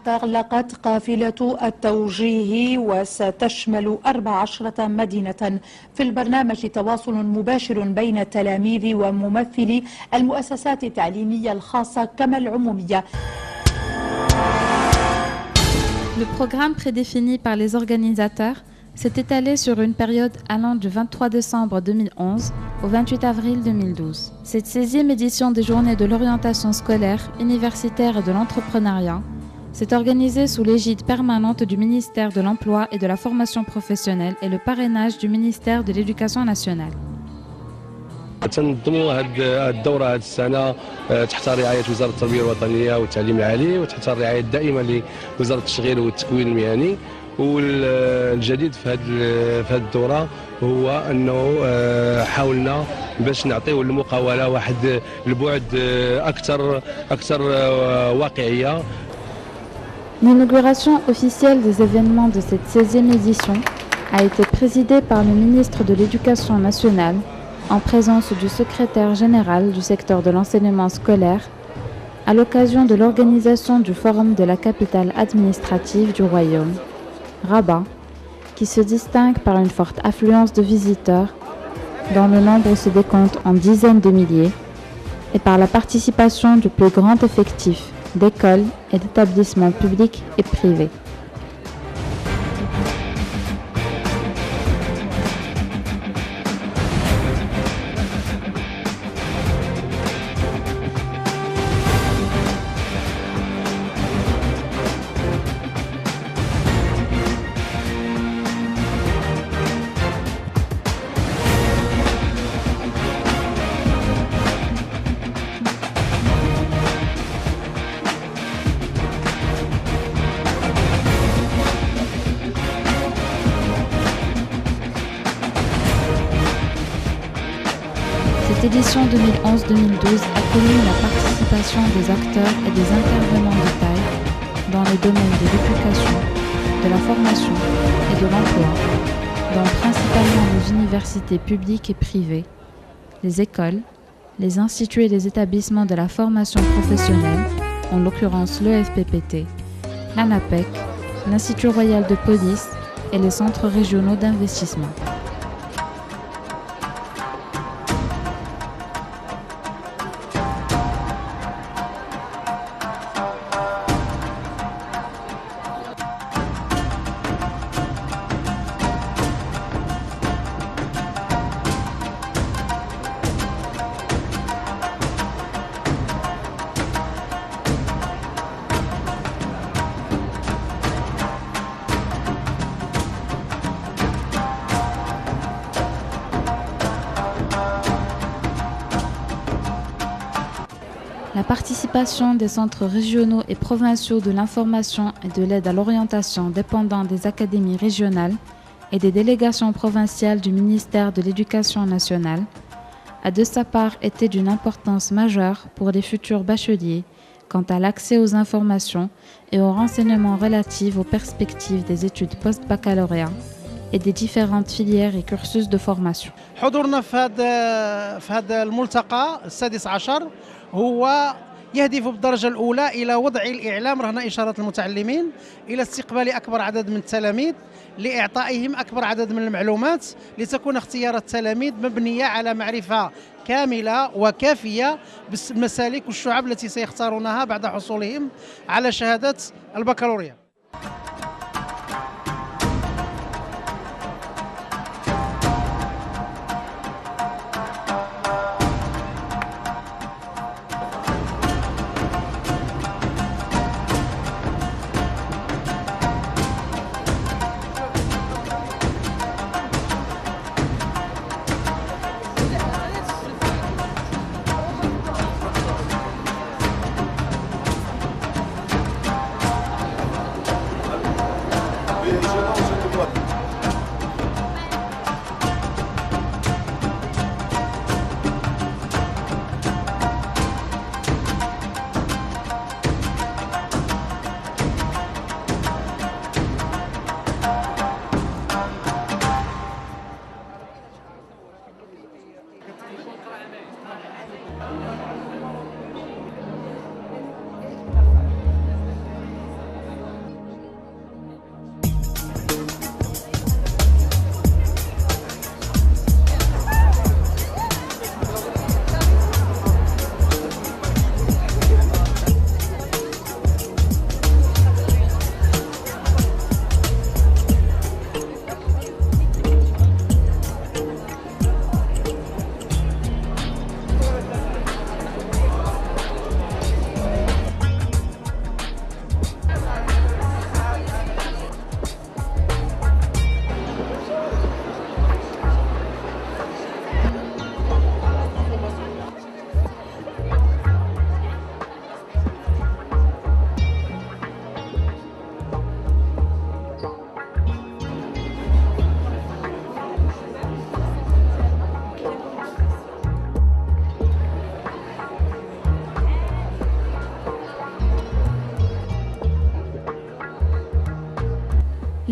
تطلقت قافلة التوجيه وستشمل 14 مدينة. في البرنامج تواصل مباشر بين التلاميذ وممثلي المؤسسات التعليمية الخاصة كما العمومية. Le programme prédéfini par les organisateurs s'est étalé sur une période allant du 23 décembre 2011 au 28 avril 2012. Cette 16e édition des Journées de l'orientation scolaire, universitaire et de l'entrepreneuriat s'est organisée sous l'égide permanente du ministère de l'Emploi et de la Formation professionnelle et le parrainage du ministère de l'Éducation nationale. تنظموا هذه الدورة هذه السنة تحت رعاية وزارة التربية الوطنية والتعليم العالي وتحت الرعاية الدائمة لوزارة التشغيل والتكوين المهني. والجديد في هذه الدورة هو أنه حاولنا باش نعطيو المقاولة واحد البعد أكثر واقعية. L'inauguration officielle des événements de cette 16e édition a été présidée par le ministre de l'Éducation nationale en présence du secrétaire général du secteur de l'enseignement scolaire à l'occasion de l'organisation du Forum de la capitale administrative du Royaume, Rabat, qui se distingue par une forte affluence de visiteurs, dont le nombre se décompte en dizaines de milliers, et par la participation du plus grand effectif d'écoles et d'établissements publics et privés. Cette édition 2011-2012 a connu la participation des acteurs et des intervenants de taille dans les domaines de l'éducation, de la formation et de l'emploi, dont principalement les universités publiques et privées, les écoles, les instituts et les établissements de la formation professionnelle, en l'occurrence l'EFPPT, l'ANAPEC, l'Institut royal de police et les centres régionaux d'investissement. La participation des centres régionaux et provinciaux de l'information et de l'aide à l'orientation dépendant des académies régionales et des délégations provinciales du ministère de l'Éducation nationale a de sa part été d'une importance majeure pour les futurs bacheliers quant à l'accès aux informations et aux renseignements relatifs aux perspectives des études post-baccalauréat et des différentes filières et cursus de formation. حضورنا في هذا الملتقى السادس عشر هو يهدف بالدرجة الأولى إلى وضع الإعلام رهن إشارات المتعلمين إلى استقبال أكبر عدد من التلاميذ لإعطائهم أكبر عدد من المعلومات لتكون اختيارات التلاميذ مبنية على معرفة كاملة وكافية بالمسالك والشعب التي سيختارونها بعد حصولهم على شهادة البكالوريا.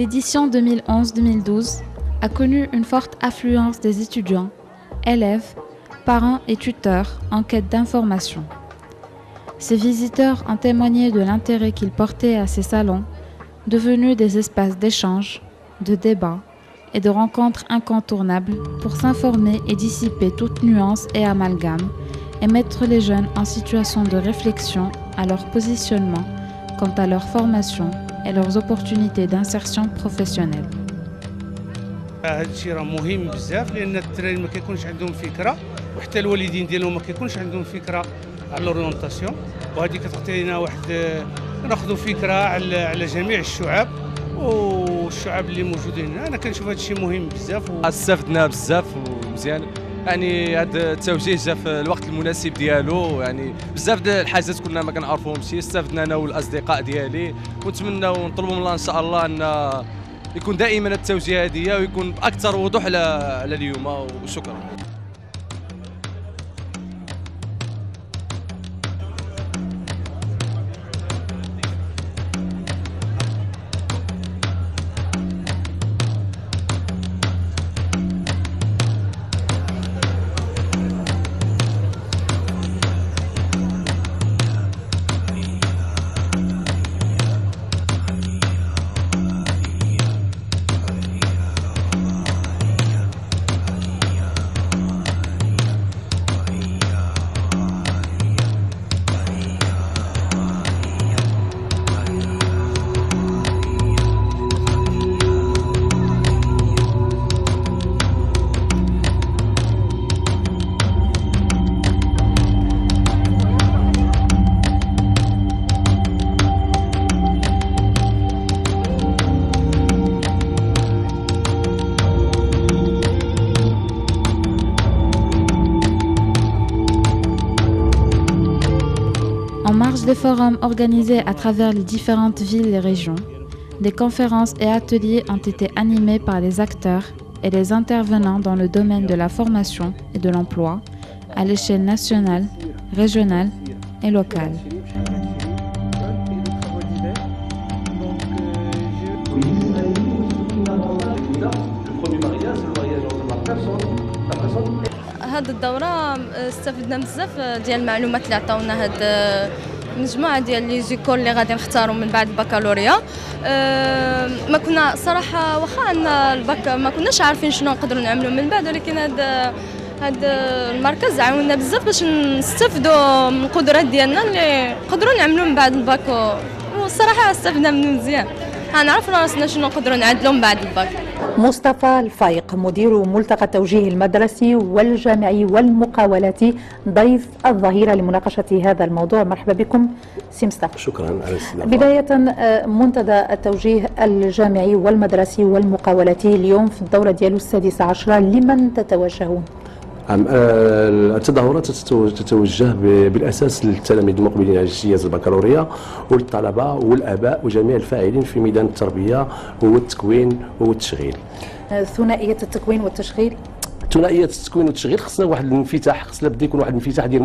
L'édition 2011-2012 a connu une forte affluence des étudiants, élèves, parents et tuteurs en quête d'informations. Ces visiteurs ont témoigné de l'intérêt qu'ils portaient à ces salons, devenus des espaces d'échange, de débat et de rencontres incontournables pour s'informer et dissiper toute nuance et amalgame et mettre les jeunes en situation de réflexion à leur positionnement quant à leur formation et leurs opportunités d'insertion professionnelle. هذا الشيء راه مهم بزاف لان الدراري ما كيكونش عندهم فكره وحتى الوالدين ديالهم ما كيكونش عندهم فكره على الاورينتاسيون وهذه كتعطينا واحد ناخذوا فكره على جميع الشعاب والشعاب اللي موجودين هنا. انا كنشوف هذا الشيء مهم بزاف استفدنا بزاف ومزيان يعني هذا التوجيه جا في الوقت المناسب ديالو يعني بزاف د الحاجات كنا ما كنعرفوهمش استفدنا انا والاصدقاء ديالي ونتمنى ونطلبوا من الله ان شاء الله ان يكون دائما التوجيه هذه ويكون باكثر وضوح على اليوم وشكرا. En marge des forums organisés à travers les différentes villes et régions, des conférences et ateliers ont été animés par les acteurs et les intervenants dans le domaine de la formation et de l'emploi à l'échelle nationale, régionale et locale. هاد الدورة استفدنا بزاف ديال المعلومات اللي عطاونا هاد مجموعة ديال لي زيكول اللي غادي نختاروا من بعد البكالوريا. ما كنا صراحة واخا عندنا الباك ما كناش عارفين شنو نقدروا نعملوا من بعد، ولكن هاد المركز عاوننا بزاف باش نستافدوا من القدرات ديالنا اللي نقدروا نعملوا من بعد الباك، والصراحة استفدنا منه مزيان. غنعرفوا راسنا شنو نقدروا نعدلوا من بعد الباك. مصطفى الفايق مدير ملتقى التوجيه المدرسي والجامعي والمقاولاتي ضيف الظهيرة لمناقشة هذا الموضوع. مرحبا بكم سي مصطفى. شكرا على الاستضافة. بداية منتدى التوجيه الجامعي والمدرسي والمقاولاتي اليوم في الدورة ديالو 16 لمن تتوجهون؟ التظاهرات تتوجه بالاساس للتلاميذ المقبلين على اجتياز البكالوريا والطلبه والاباء وجميع الفاعلين في ميدان التربيه والتكوين والتشغيل. ثنائيه التكوين والتشغيل، ثنائيه التكوين والتشغيل خصنا واحد الانفتاح، خصنا بدا يكون واحد الانفتاح ديال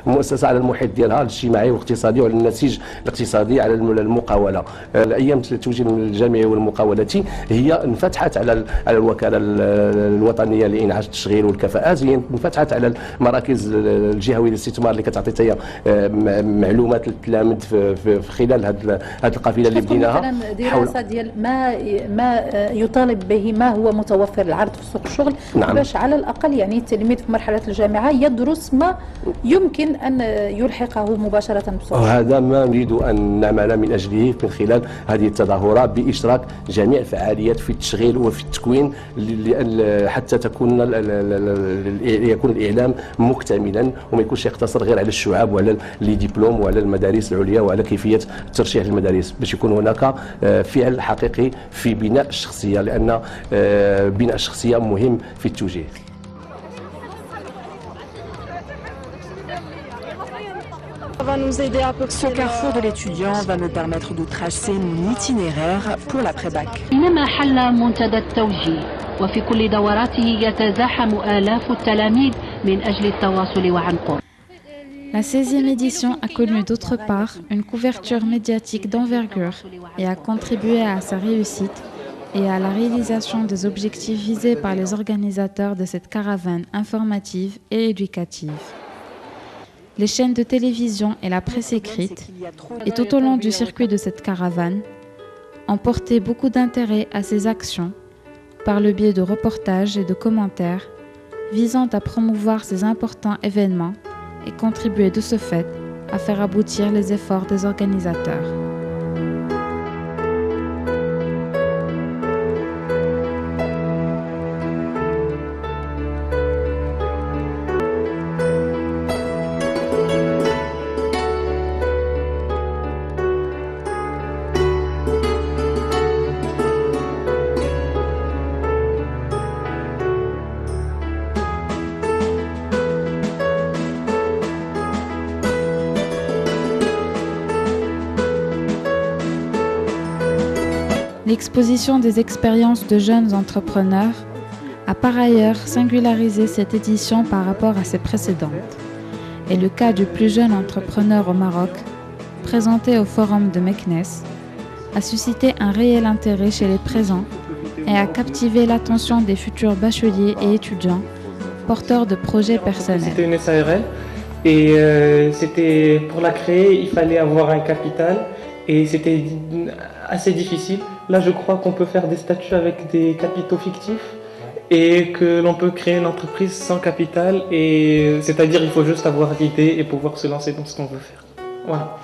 المؤسسه على المحيط ديالها الاجتماعي والاقتصادي وعلى النسيج الاقتصادي على المقاوله. الايام التوجيه الجامعي والمقاولاتي هي انفتحت على الوكاله الوطنيه لانعاش التشغيل والكفاءات، هي انفتحت على المراكز الجهويه للاستثمار اللي كتعطي هي معلومات للتلاميذ في خلال هذه القافله اللي بديناها. دراسه ديال ما يطالب به، ما هو متوفر العرض في سوق الشغل. نعم. باش على الأقل يعني التلميذ في مرحلة الجامعة يدرس ما يمكن أن يلحقه مباشرة بسرعة. وهذا ما نريد أن نعمل من أجله من خلال هذه التظاهرات بإشراك جميع الفعاليات في التشغيل وفي التكوين حتى يكون الإعلام مكتملا وما يكونش يقتصر غير على الشعاب وعلى لي ديبلوم وعلى المدارس العليا وعلى كيفية الترشيح للمدارس، باش يكون هناك فعل حقيقي في بناء الشخصية، لأن بناء الشخصية مهم في التوجيه. Ce carrefour de l'étudiant va nous permettre de tracer mon itinéraire pour l'après-bac. إنما حل منتدى التوجيه وفي كل دواراته يتزاحم آلاف التلاميذ من أجل التواصل وعن قرب. La 16e édition a connu d'autre part une couverture médiatique d'envergure et a contribué à sa réussite et à la réalisation des objectifs visés par les organisateurs de cette caravane informative et éducative. Les chaînes de télévision et la presse écrite, et tout au long du circuit de cette caravane, ont porté beaucoup d'intérêt à ces actions par le biais de reportages et de commentaires visant à promouvoir ces importants événements et contribuer de ce fait à faire aboutir les efforts des organisateurs. L'exposition des expériences de jeunes entrepreneurs a par ailleurs singularisé cette édition par rapport à ses précédentes. Et le cas du plus jeune entrepreneur au Maroc, présenté au forum de Meknes, a suscité un réel intérêt chez les présents et a captivé l'attention des futurs bacheliers et étudiants porteurs de projets personnels. C'était une SARL et pour la créer, il fallait avoir un capital et c'était assez difficile. Là, je crois qu'on peut faire des statuts avec des capitaux fictifs et que l'on peut créer une entreprise sans capital. Et c'est-à-dire qu'il faut juste avoir l'idée et pouvoir se lancer dans ce qu'on veut faire. Voilà.